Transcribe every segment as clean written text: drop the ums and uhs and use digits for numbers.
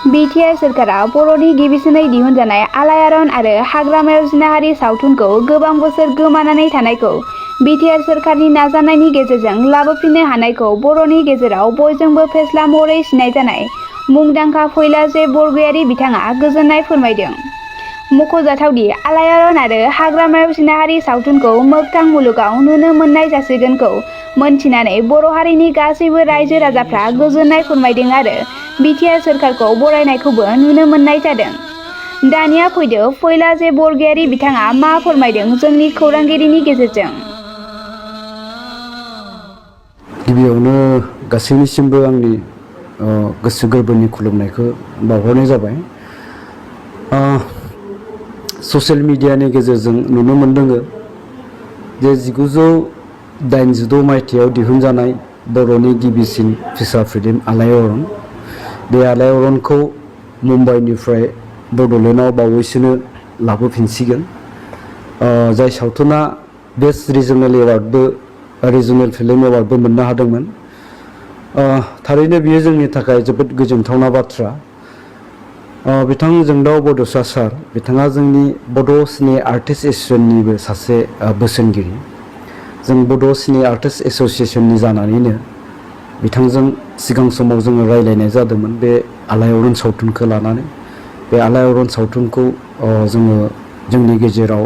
BTR सोरखारा बर'नि गिबिसिनै दिहुनजानाय आलायारन आरो हाग्रामायाव जिनाहारि सावथुनखौ गोबां बोसोर गोमानानै थानायखौ बिटिआर सोरखारनि नाजानायनि गेजेरजों लाबोफिननो हानायखौ बर'नि गेजेराव बयजोंबो फेस्ला महरै सिनायजानाय मुंदांखा फैलाजे बरगयारि बिथाङा गोजोननाय फोरमायदों। मख'जाथावदि आलायारन आरो हाग्रामायाव जिनाहारि सावथुनखौ मोगथां मुलुगाव नुनो मोननाय जासिगोनखौ मोनथिनानै बर' हारिनि गासैबो रायजो राजाफ्रा गोजोननाय फोरमायदों आरो बिटिआर सोरखारखौ बरायनायखौबो नुनो मोननाय जादों। दानिया फैदो फैलाजे बरगयारि बिथाङा मा फोरमायदों जोंनि खौरांगिरिनि गेजेरजों। गिबियावनो गासैनिसिमबो आंनि गोसो गोरबोनि खुलुमनायखौ बावहरनाय जाबाय। ससियेल मिडियानि गेजेरजों नुनो मोनदों जे 1986 मायथाइयाव दिहुनजानाय बर'नि गिबिसिन फिसा फिल्म आलायारन, बे आलायारनखौ मुम्बाइनिफ्राय बड'लेण्डआव बावैसोनो लाबोफिनसिगोन। जाय सावथुना बेस्ट रिजनेल फिल्म एवार्डबो मोननो हादोंमोन। थारैनो बियो जोंनि थाखाय जोबोद गोजोनथावना बाथ्रा। बिथां जोंदाव बड'सा सार बिथाङा जोंनि बड' सिने आर्टिस्ट एस'सिएशननिबो सासे बोसोनगिरि। जों बड' सिने आर्टिस्ट एस'सिएशननि जानानैनो बिथांजों सिगां समाव जोङो रायज्लायनाय जादोंमोन बे आलायारन सावथुनखौ लानानै। बे आलायारन सावथुनखौ जोङो जोंनि गेजेराव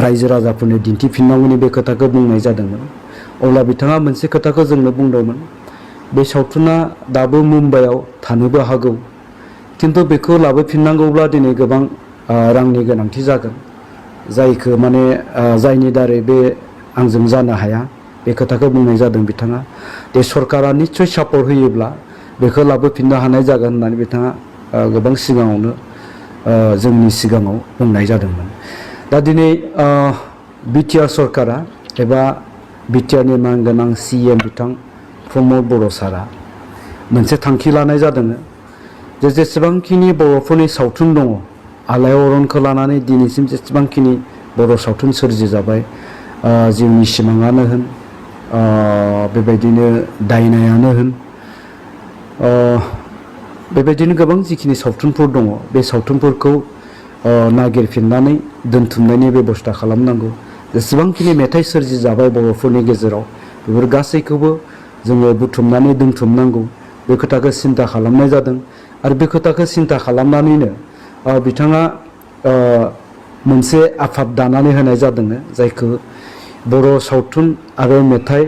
रायजो राजाफोरनो दिन्थिफिननांगौनि बे खोथाखौ बुंनाय जादोंमोन। अब्ला बिथाङा मोनसे खोथाखौ जोंनो बुंदोंमोन, बे सावथुना दाबो मुम्बाइआव थानोबो हागौ, किन्तु बेखौ लाबोफिननांगौब्ला दिनै गोबां रांनि गोनांथि जागोन, जायखौ माने जायनि दारै बे आंजों जानो हाया, बे खोथाखौ बुंनाय जादों बिथाङा। बे सरकारा निस्सय सापर्ट होयोब्ला बेखौ लाबोफिननो हानाय जागोन होननानै बिथाङा गोबां सिगाङावनो जोंनि सिगाङाव बुंनाय जादोंमोन। दा दिनै बिटिआर सरकारा एबा बिटिआरनि मानगोनां CM बिथां प्रमद बर' सारा मोनसे थांखि लानाय जादों जे जेसेबांखिनि बर'फोरनि सावथुन दङ आलायारनखौ लानानै दिनैसिम जेसेबांखिनि बर' सावथुन सोरजिजाबाय, जिउनि सिमाङानो होन, बेबायदिनो दायनायानो होन, बेबायदिनो गोबां जिखिनि सावथुनफोर दङ बे सावथुनफोरखौ नागिरफिननानै दोनथुमनायनि बेबस्था खालामनांगौ। जेसेबांखिनि मेथाइ सोरजिजाबाय बर'फोरनि गेजेराव बेफोर गासैखौबो जोङो बुथुमनानै दोनथुमनांगौ, बे खोथाखौ सिन्था खालामनाय जादों। आरो बे खोथाखौ सिन्था खालामनानैनो बिथाङा मोनसे आफाद दानानै होनाय जादों, जायखौ बर' सावथुन आरो मेथाइ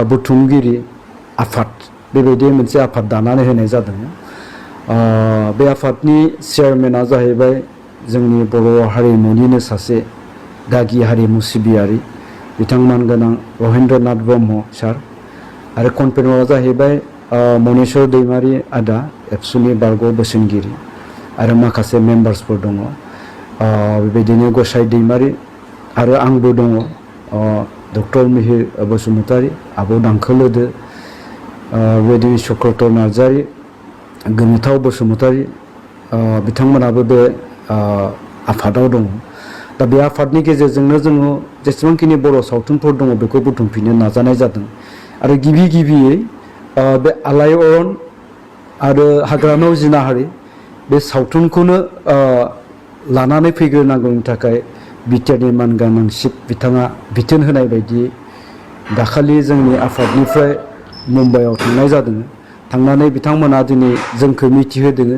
बुथुमगिरि आफाद, बेबायदि मोनसे आफाद दानानै होनाय जादों। बे आफादनि चेयारमेना जाहैबाय जोंनि बर' हारिमुनिनो सासे गागि हारिमु सिबियारि बिथां मानगोनां रहेन्द्रनाथ ब्रह्म सार, आरो कनभेनरा जाहैबाय मनेस्वर दैमारि आदा, एबसुनि बारग' बोसोनगिरि, आरो माखासे मेम्बार्सफोर दङ। बेबायदिनो गसाइ दैमारि आरो आंबो दङ, डक्टर मिहिर बसुमतारी, आब' दांखोलोदो, बेबायदिनो चक्रत नार्जारि, गोमोथाव बसुमतारी, बिथांमोनाबो बे आफादाव दङ। दा बे आफादनि गेजेरजोंनो जोङो जेसेबांखिनि बर' सावथुनफोर दङ बेखौ बुथुमफिननो नाजानाय जादों। आरो गिबियै बे आलायारन आरो हाग्रामायाव जिनाहारि बे सावथुनखौनो लानानै फैग्रोनांगौनि थाखाय बिटिआरनि मानगोनां चिफ बिथाङा बिथोन होनाय बायदि दाखालि जोंनि आफादनिफ्राय मुम्बाइआव थांनाय जादों। थांनानै बिथांमोना दिनै जोंखौ मिथिहोदों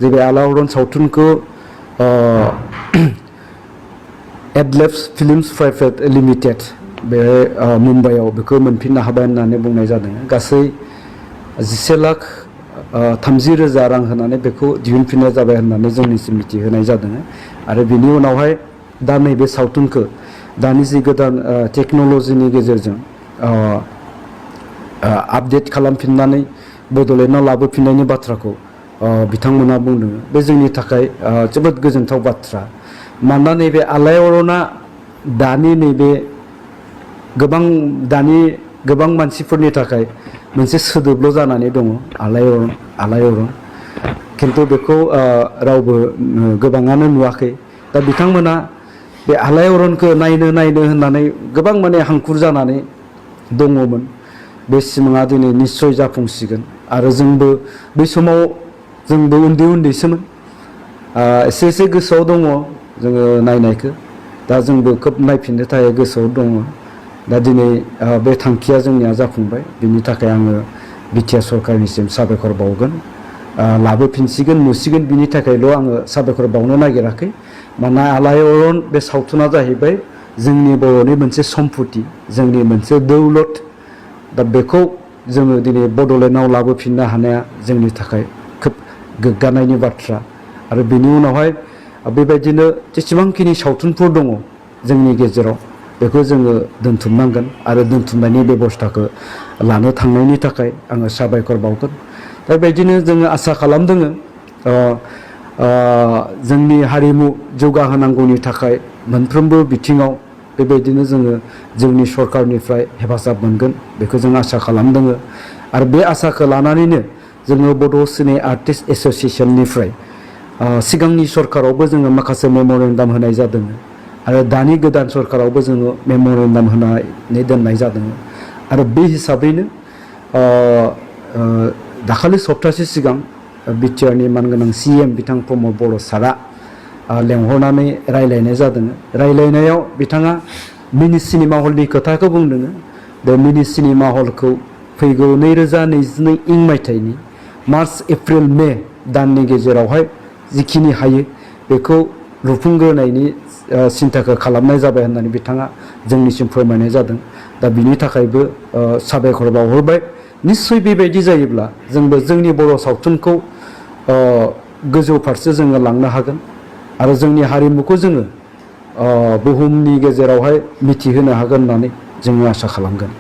जे बे आलायारन सावथुनखौ एडलेब्स फिल्म्स प्राइभेट लिमिटेड बे मुम्बाइआव बेखौ मोनफिननो हाबाय होननानै बुंनाय जादों। गासै 11,30,000 रां होनानै बेखौ दिहुनफिननाय जाबाय होननानै जोंनिसिम मिथिहोनाय जादों। आरो बिनि उनावहाय दा नैबे सावथुनखौ दानि जि गोदान टेक्न'लजिनि गेजेरजों आपडेट खालामफिननानै बड'लेण्डआव लाबोफिननायनि बाथ्राखौ बिथांमोना बुंदों। बे जोंनि थाखाय जोबोद गोजोनथाव बाथ्रा। मानोना नैबे आलायारना दानि गोबां मानसिफोरनि थाखाय मोनसे सोदोबल' जानानै दङ, आलायारन, खिन्थु बेखौ रावबो गोबाङानो नुवाखै। दा बिथांमोना बे आलायारनखौ नायनो होननानै गोबां माने हांखुर जानानै दङमोन। बे सिमाङा दिनै निस्सय जाफुंसिगोन आरो जोंबो बै समाव जोंबो उन्दै उन्दैसोमोन एसे एसे गोसोआव दङ जोङो नायनायखौ दा जोंबो खोब नायफिननो थाखाय गोसोआव दङ दा दिनै बे थांखिया जोंनिया जाफुंबाय बिनि थाखाय आङो बिटिआर सरकारनिसिम साबायखर बावगोन लाबोफिनसिगोन नुसिगोन बिनि थाखायल' आङो साबायखर बावनो नागिराखै मानोना आलायारन बे सावथुना जाहैबाय जोंनि बर'नि मोनसे सम्पति जोंनि मोनसे दौलत दा बेखौ जोङो दिनै बड'लेण्डआव लाबोफिननो हानाया जोंनि थाखाय खोब गोग्गानायनि बाथ्रा आरो बेनि उनावहाय बेबायदिनो जेसेबांखिनि सावथुनफोर दङ जोंनि गेजेराव बेखौ जोङो दोनथुमनांगोन आरो दोनथुमनायनि बेबस्थाखौ लानो थांनायनि थाखाय आङो साबायखर बावगोन दा बेबायदिनो जोङो आसा खालामदों जोंनि हारिमु जौगाहोनांगौनि थाखाय मोनफ्रोमबो बिथिङाव बेबायदिनो जोङो जोंनि सरकारनिफ्राय हेफाजाब मोनगोन बेखौ जों आसा खालामदों आरो बे आसाखौ लानानैनो जोङो बड' सिने आर्टिस्ट एस'सियेसननिफ्राय सिगांनि सरकारावबो जोङो माखासे मेम'रेन्डाम होनाय जादों आरो दानि गोदान सरकारावबो जोङो मेम'रेन्डाम होनानै दोननाय जादों आरो बे हिसाबैनो दाखालि सप्तासे सिगां बिटिआरनि मानगोनां CM बिथां प्रमद बर' सारआ लेंहरनानै रायलायनाय जादों रायलायनायाव बिथाङा मिनि सिनेमा हलनि खोथाखौ बुंदों बे मिनि सिनेमा हलखौ फैगौ 2022 मायथाइनि मार्च एप्रिल मे दाननि गेजेरावहाय जिखिनि हायो बेखौ लुफुंग्रोनायनि सिन्थाखौ खालामनाय जाबाय होननानै बिथाङा जोंनिसिम फोरमायनाय जादों दा बिनि थाखायबो साबायखर बावहरबाय निस्सय बेबायदि जायोब्ला जोंबो जोंनि बर' सावथुनखौ गोजौ फारसे जोङो लांनो हागोन आरो जोंनि हारिमुखौ जोङो बुहुमनि गेजेरावहाय मिथिहोनो हागोन होननानै जोङो आसा खालामगोन